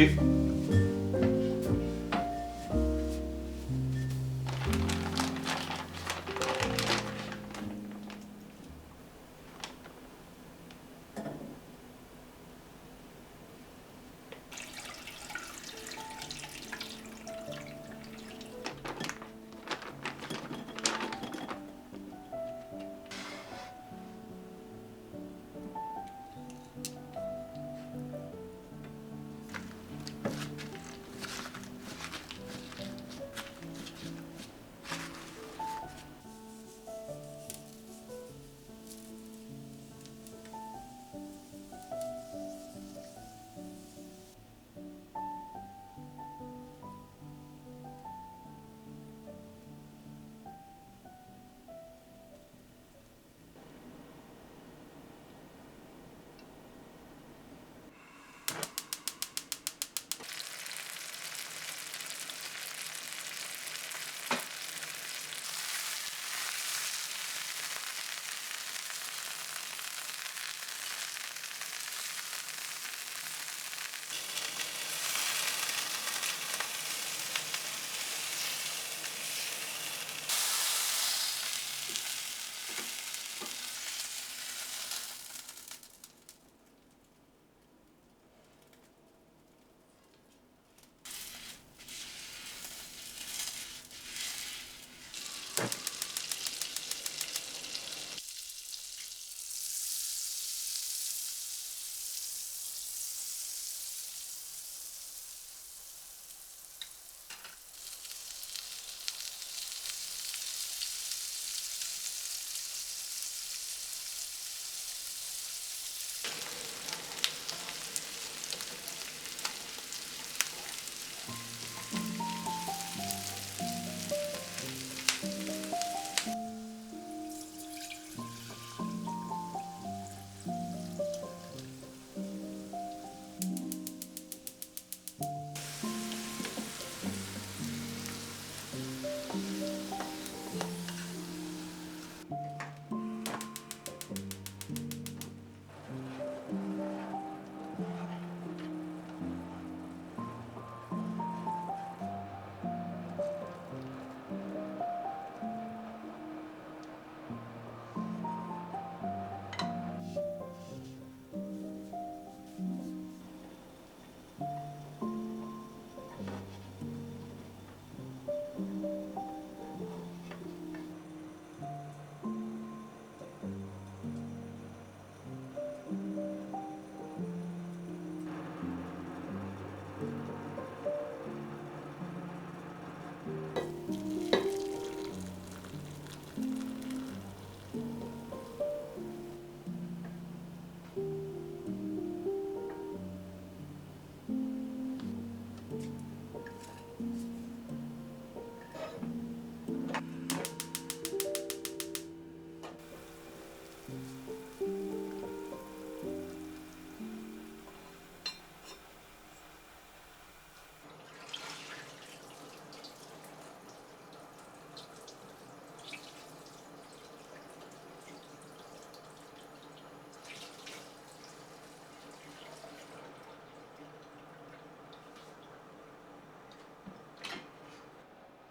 しい。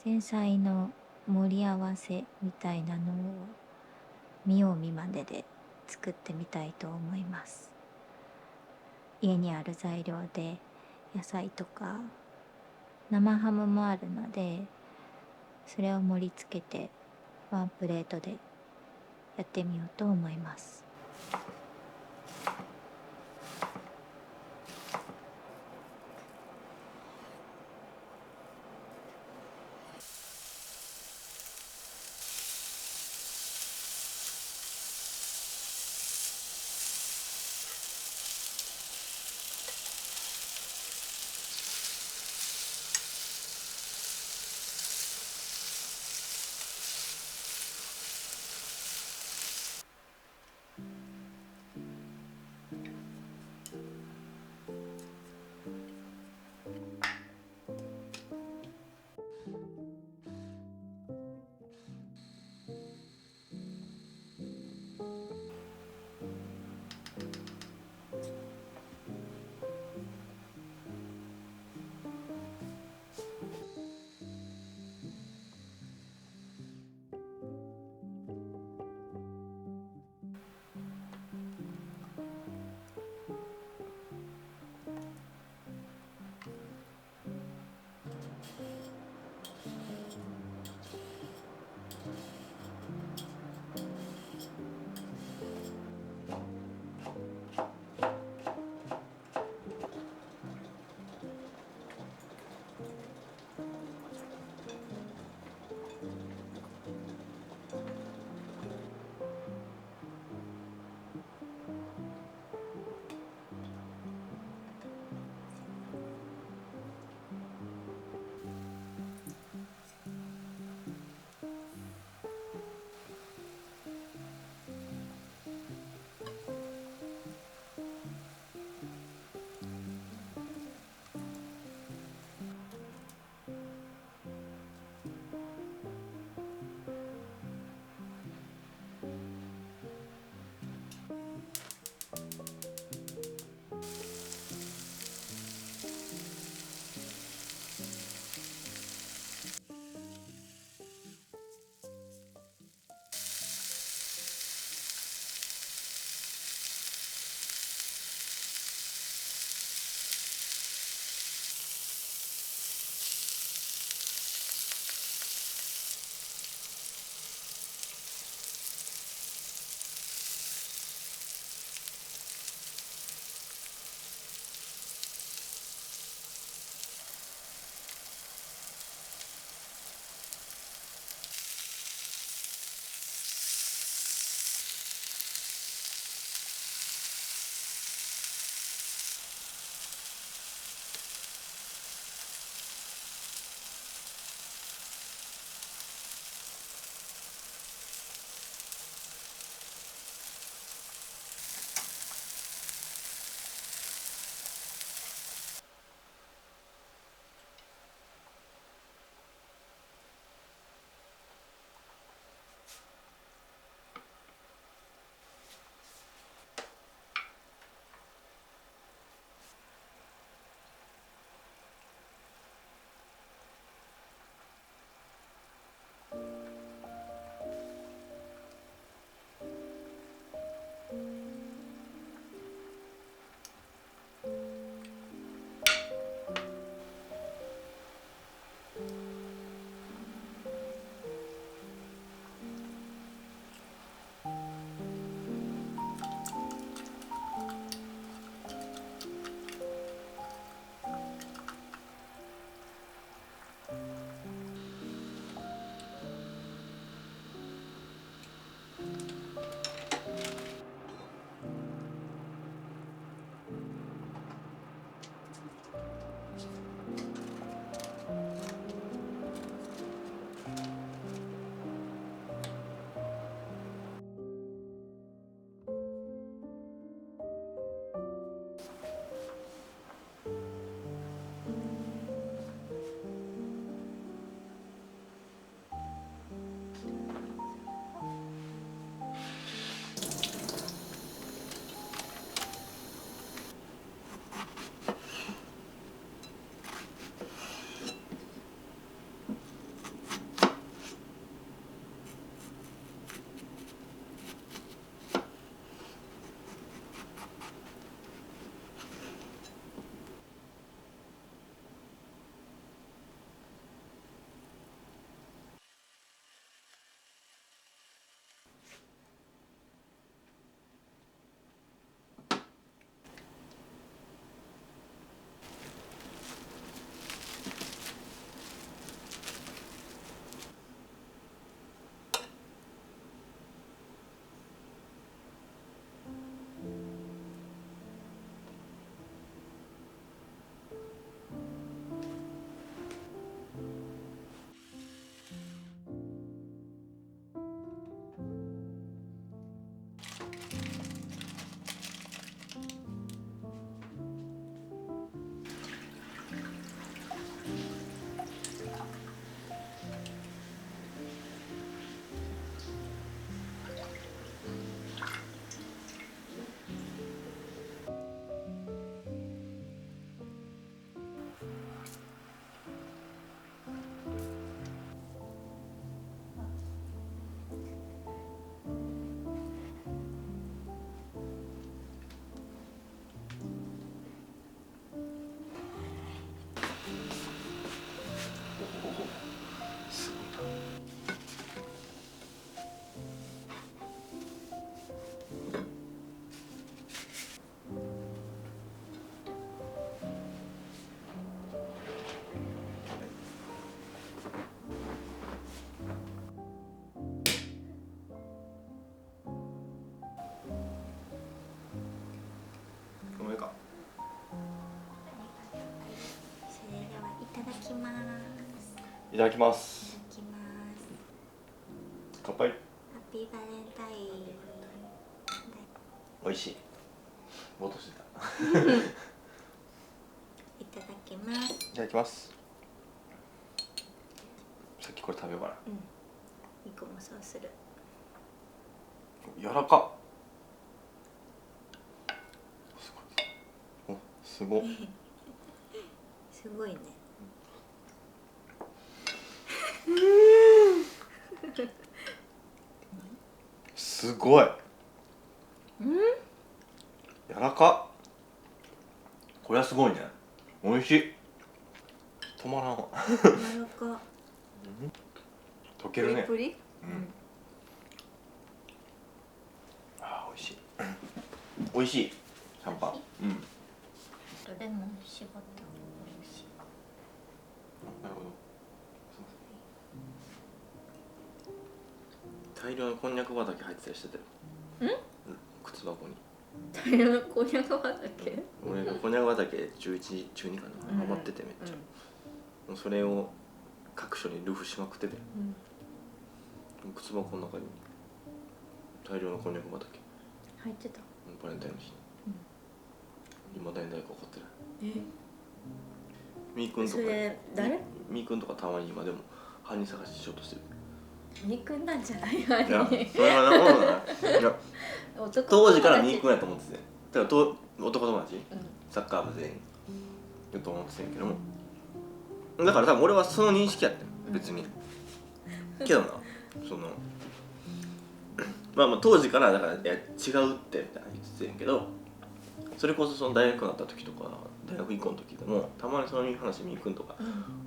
前菜の盛り合わせみたいなのを見よう見まねで作ってみたいと思います。家にある材料で野菜とか生ハムもあるので、それを盛り付けてワンプレートでやってみようと思います。ただきまいす。ただきます。乾杯。ハッピーバレンタイン。美味しい。ぼーっとしてた。いただきます。いただきます。さっきこれ食べようかな。みこもそうする。柔らかっ。すごい。すごいね。すごい。柔らかっ。これはすごいね。美味しい。止まらんわ。柔らか。溶けるね。プリプリ。あー、美味しい。美味しい。シャンパン。レモン絞った。美味しい。なるほど。大量のこんにゃく畑入ってたりしてたよ。靴箱に。大量のこんにゃく畑。俺がこんにゃく畑中1中2かな、ハマっててめっちゃ、もうそれを各所にルフしまくってて、靴箱の中に大量のこんにゃく畑入ってた。バレンタインの日に、いまだに誰か怒ってない。みーくんとか、それ誰？みーくんとかたまに今でも犯人探ししようとしてる。みーくんなんじゃない？いや、それはなものだな。いや、当時からみーくんやと思ってて、だから男友達、サッカー部全員やと思ってたんやけども、だから多分俺はその認識やったよ、別に。けどな、そのまあ当時からだから違うってみたいな言ってたんやけど、それこそその大学になった時とか大学以降の時でもたまにそういう話みーくんとか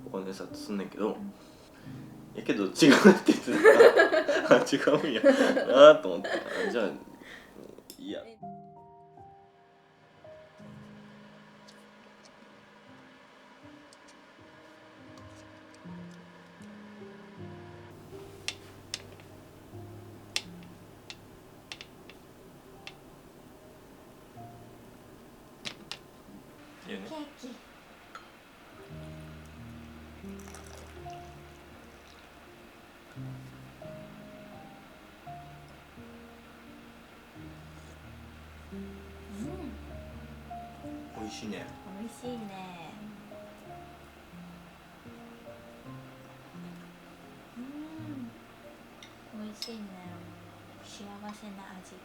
お金さすんねんけど、やけど違うって言ってたからあ、違うんやなと思って、じゃあいや。いいよね。ケーキ。美味しいね。美味しいね。美味しいね。幸せな味。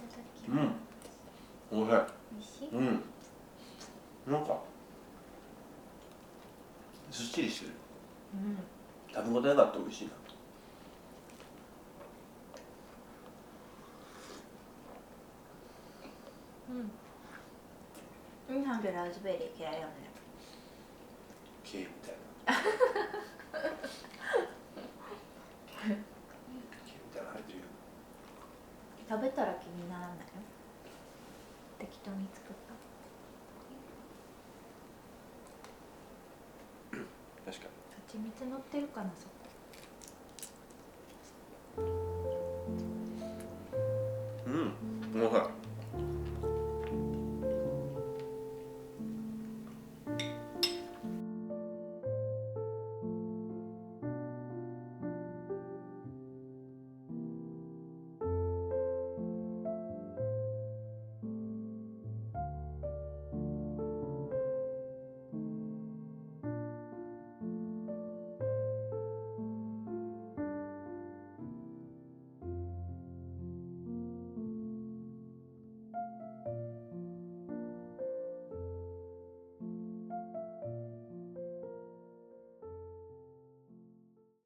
ただきます。おいしい。美味しい？なんかすっきりしてる。食べ応えがあって美味しいな。なんでラズベリー嫌いよね。ケーみたいな。ケーみたいな入ってるよ。食べたら気にならないよ。適当に作った。確かに。蜂蜜乗ってるかな、そこ。